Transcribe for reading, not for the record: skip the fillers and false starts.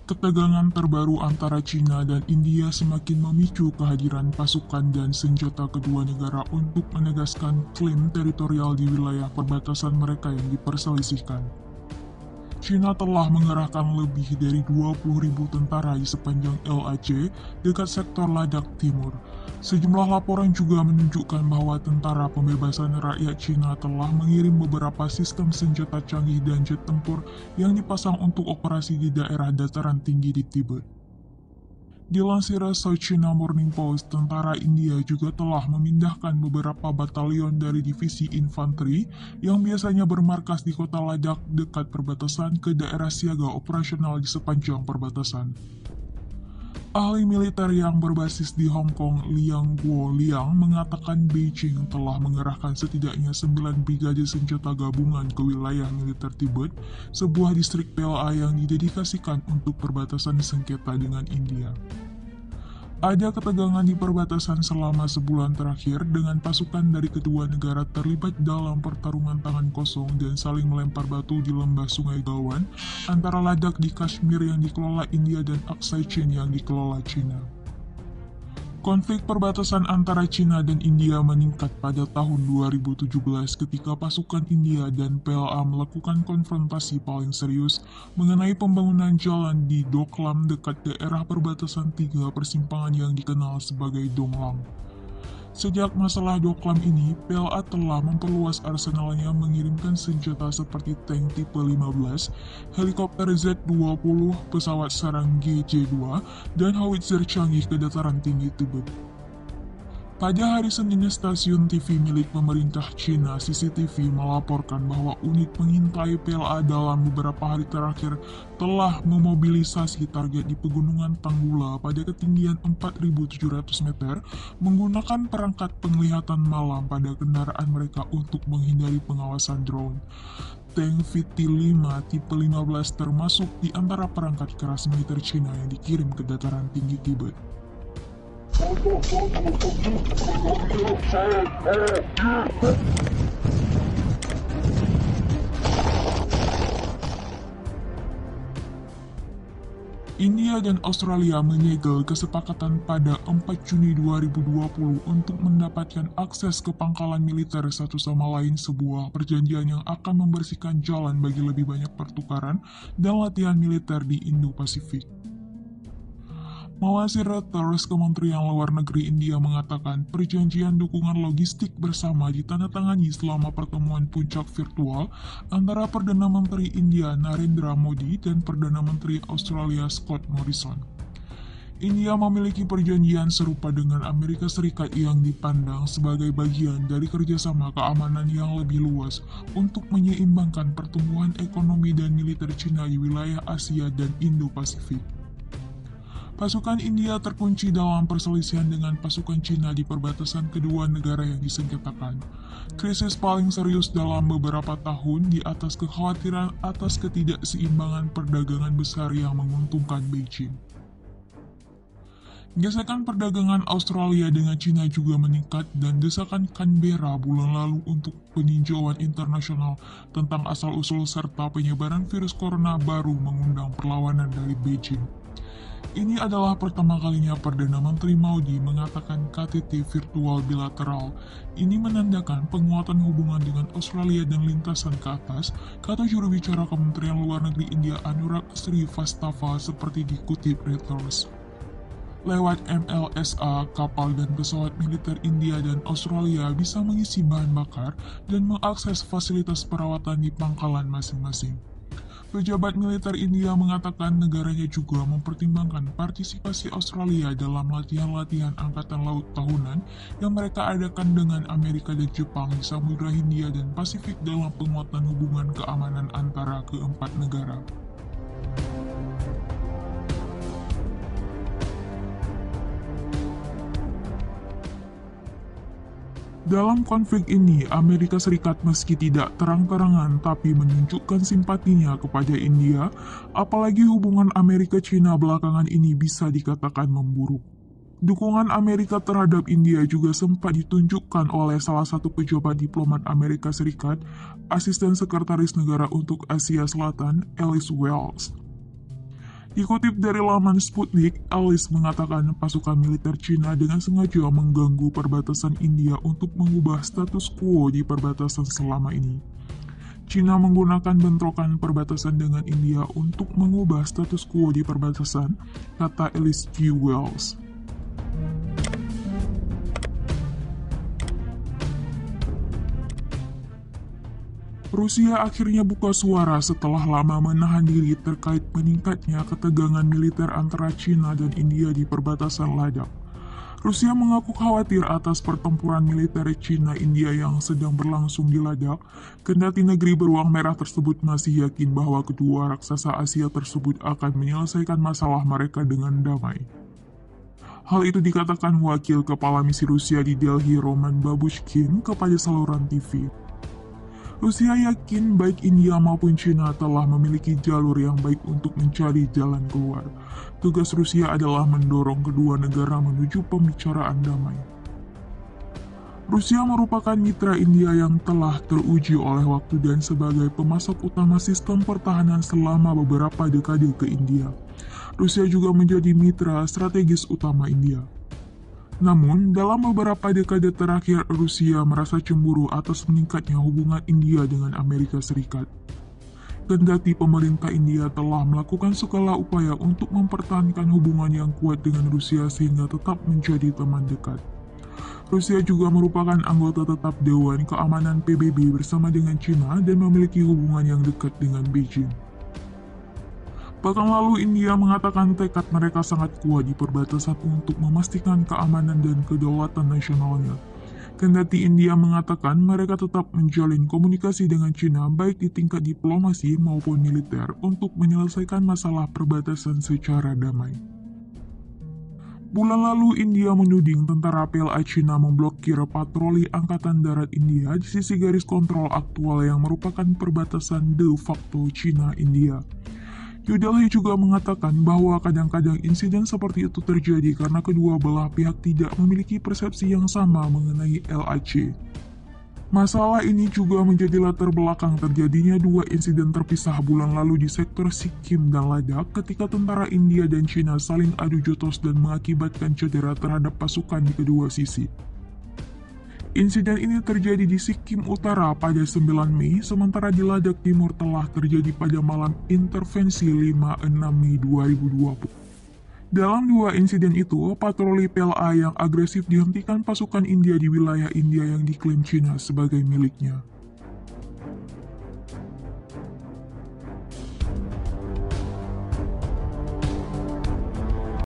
Ketegangan terbaru antara China dan India semakin memicu kehadiran pasukan dan senjata kedua negara untuk menegaskan klaim teritorial di wilayah perbatasan mereka yang diperselisihkan. China telah mengerahkan lebih dari 20.000 tentara di sepanjang LAC dekat sektor Ladakh Timur. Sejumlah laporan juga menunjukkan bahwa tentara pembebasan rakyat China telah mengirim beberapa sistem senjata canggih dan jet tempur yang dipasang untuk operasi di daerah dataran tinggi di Tibet. Dilansir South China Morning Post, tentara India juga telah memindahkan beberapa batalion dari divisi infanteri yang biasanya bermarkas di kota Ladakh dekat perbatasan ke daerah siaga operasional di sepanjang perbatasan. Ahli militer yang berbasis di Hong Kong, Liang Guoliang, mengatakan Beijing telah mengerahkan setidaknya 9 brigade senjata gabungan ke wilayah militer Tibet, sebuah distrik PLA yang didedikasikan untuk perbatasan sengketa dengan India. Ada ketegangan di perbatasan selama sebulan terakhir dengan pasukan dari kedua negara terlibat dalam pertarungan tangan kosong dan saling melempar batu di lembah Sungai Gawan antara Ladakh di Kashmir yang dikelola India dan Aksai Chin yang dikelola China. Konflik perbatasan antara China dan India meningkat pada tahun 2017 ketika pasukan India dan PLA melakukan konfrontasi paling serius mengenai pembangunan jalan di Doklam dekat daerah perbatasan 3 persimpangan yang dikenal sebagai Donglang. Sejak masalah Doklam ini, PLA telah memperluas arsenalnya mengirimkan senjata seperti tank tipe 15, helikopter Z-20, pesawat serang GJ-2, dan howitzer canggih ke dataran tinggi Tibet. Pada hari Senin, stasiun TV milik pemerintah China CCTV melaporkan bahwa unit pengintai PLA dalam beberapa hari terakhir telah memobilisasi target di Pegunungan Tanggula pada ketinggian 4.700 meter menggunakan perangkat penglihatan malam pada kendaraan mereka untuk menghindari pengawasan drone. Tank VT-5 tipe 15 termasuk di antara perangkat keras militer China yang dikirim ke dataran tinggi Tibet. India dan Australia menyegel kesepakatan pada 4 Juni 2020 untuk mendapatkan akses ke pangkalan militer satu sama lain, sebuah perjanjian yang akan membersihkan jalan bagi lebih banyak pertukaran dan latihan militer di Indo-Pasifik. Melansir Reuters, Kementerian Luar Negeri India mengatakan perjanjian dukungan logistik bersama ditandatangani selama pertemuan puncak virtual antara Perdana Menteri India Narendra Modi dan Perdana Menteri Australia Scott Morrison. India memiliki perjanjian serupa dengan Amerika Serikat yang dipandang sebagai bagian dari kerjasama keamanan yang lebih luas untuk menyeimbangkan pertumbuhan ekonomi dan militer China di wilayah Asia dan Indo-Pasifik. Pasukan India terkunci dalam perselisihan dengan pasukan China di perbatasan kedua negara yang disengketakan. Krisis paling serius dalam beberapa tahun di atas kekhawatiran atas ketidakseimbangan perdagangan besar yang menguntungkan Beijing. Gesekan perdagangan Australia dengan China juga meningkat dan desakan Canberra bulan lalu untuk peninjauan internasional tentang asal-usul serta penyebaran virus corona baru mengundang perlawanan dari Beijing. Ini adalah pertama kalinya Perdana Menteri Modi mengatakan KTT virtual bilateral. Ini menandakan penguatan hubungan dengan Australia dan lintasan ke atas, kata juru bicara Kementerian Luar Negeri India Anurag Srivastava seperti dikutip Reuters. Lewat MLSA, kapal dan pesawat militer India dan Australia bisa mengisi bahan bakar dan mengakses fasilitas perawatan di pangkalan masing-masing. Pejabat militer India mengatakan negaranya juga mempertimbangkan partisipasi Australia dalam latihan-latihan angkatan laut tahunan yang mereka adakan dengan Amerika dan Jepang di Samudra Hindia dan Pasifik dalam penguatan hubungan keamanan antara keempat negara. Dalam konflik ini, Amerika Serikat meski tidak terang-terangan tapi menunjukkan simpatinya kepada India, apalagi hubungan Amerika-China belakangan ini bisa dikatakan memburuk. Dukungan Amerika terhadap India juga sempat ditunjukkan oleh salah satu pejabat diplomat Amerika Serikat, Asisten Sekretaris Negara untuk Asia Selatan, Alice Wells. Dikutip dari laman Sputnik, Alice mengatakan pasukan militer Cina dengan sengaja mengganggu perbatasan India untuk mengubah status quo di perbatasan selama ini. Cina menggunakan bentrokan perbatasan dengan India untuk mengubah status quo di perbatasan, kata Alice G. Wells. Rusia akhirnya buka suara setelah lama menahan diri terkait meningkatnya ketegangan militer antara China dan India di perbatasan Ladakh. Rusia mengaku khawatir atas pertempuran militer China-India yang sedang berlangsung di Ladakh, kendati negeri beruang merah tersebut masih yakin bahwa kedua raksasa Asia tersebut akan menyelesaikan masalah mereka dengan damai. Hal itu dikatakan Wakil Kepala Misi Rusia di Delhi Roman Babushkin kepada saluran TV. Rusia yakin baik India maupun China telah memiliki jalur yang baik untuk mencari jalan keluar. Tugas Rusia adalah mendorong kedua negara menuju pembicaraan damai. Rusia merupakan mitra India yang telah teruji oleh waktu dan sebagai pemasok utama sistem pertahanan selama beberapa dekade ke India. Rusia juga menjadi mitra strategis utama India. Namun, dalam beberapa dekade terakhir, Rusia merasa cemburu atas meningkatnya hubungan India dengan Amerika Serikat. Kendati pemerintah India telah melakukan segala upaya untuk mempertahankan hubungan yang kuat dengan Rusia sehingga tetap menjadi teman dekat. Rusia juga merupakan anggota tetap Dewan Keamanan PBB bersama dengan China dan memiliki hubungan yang dekat dengan Beijing. Bahkan lalu India mengatakan tekad mereka sangat kuat di perbatasan untuk memastikan keamanan dan kedaulatan nasionalnya. Kendati India mengatakan mereka tetap menjalin komunikasi dengan China baik di tingkat diplomasi maupun militer untuk menyelesaikan masalah perbatasan secara damai. Bulan lalu India menuding tentara PLA China memblokir patroli Angkatan Darat India di sisi garis kontrol aktual yang merupakan perbatasan de facto China-India. New Delhi juga mengatakan bahwa kadang-kadang insiden seperti itu terjadi karena kedua belah pihak tidak memiliki persepsi yang sama mengenai LAC. Masalah ini juga menjadi latar belakang terjadinya dua insiden terpisah bulan lalu di sektor Sikkim dan Ladakh ketika tentara India dan China saling adu jotos dan mengakibatkan cedera terhadap pasukan di kedua sisi. Insiden ini terjadi di Sikkim Utara pada 9 Mei, sementara di Ladakh Timur telah terjadi pada malam intervensi 5-6 Mei 2020. Dalam dua insiden itu, patroli PLA yang agresif dihentikan pasukan India di wilayah India yang diklaim China sebagai miliknya.